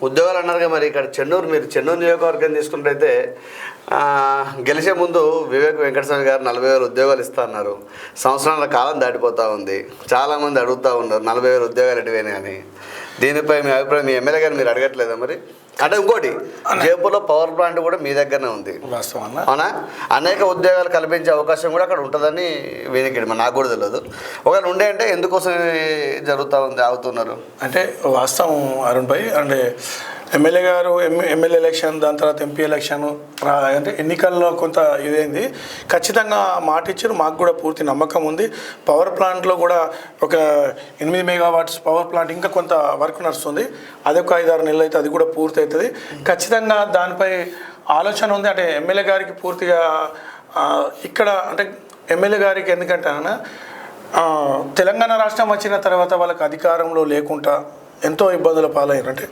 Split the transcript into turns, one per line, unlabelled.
ఉద్యోగాలు అన్నారుగా, మరి ఇక్కడ మీరు చెన్నూరు నియోజకవర్గం తీసుకుంటే గెలిచే ముందు వివేక్ వెంకటస్వామి గారు 40,000 ఉద్యోగాలు ఇస్తా అన్నారు. సంవత్సరాల కాలం దాటిపోతూ ఉంది. చాలామంది అడుగుతూ ఉన్నారు 40,000 ఉద్యోగాలు ఎటువైనా అని. దీనిపై మీ అభిప్రాయం, మీ ఎమ్మెల్యే గారు మీరు అడగట్లేదా మరి? అంటే ఇంకోటి, జైపూర్లో పవర్ ప్లాంట్ కూడా మీ దగ్గరనే ఉంది, అవునా? అనేక ఉద్యోగాలు కల్పించే అవకాశం కూడా అక్కడ ఉంటుందని వీనికి నాకు కూడా తెలియదు. ఒకవేళ ఉండే అంటే ఎందుకోసం జరుగుతూ ఉంది, ఆగుతున్నారు
అంటే వాస్తవం అరుణ్ భాయ్. అంటే ఎమ్మెల్యే గారు ఎమ్మెల్యే ఎలక్షన్, దాని తర్వాత ఎంపీ ఎలక్షన్, అంటే ఎన్నికల్లో కొంత ఇదైంది. ఖచ్చితంగా మాట ఇచ్చారు, మాకు కూడా పూర్తి నమ్మకం ఉంది. పవర్ ప్లాంట్లో కూడా ఒక 8 మెగావాట్స్ పవర్ ప్లాంట్ ఇంకా కొంత వర్క్ నడుస్తుంది. అదొక 5-6 నెలలు అయితే అది కూడా పూర్తి అవుతుంది. ఖచ్చితంగా దానిపై ఆలోచన ఉంది. అంటే ఎమ్మెల్యే గారికి పూర్తిగా ఇక్కడ అంటే ఎమ్మెల్యే గారికి ఎందుకంటే తెలంగాణ రాష్ట్రం వచ్చిన తర్వాత వాళ్ళకి అధికారంలో లేకుండా ఎంతో ఇబ్బందుల పాలయ్యారు. అంటే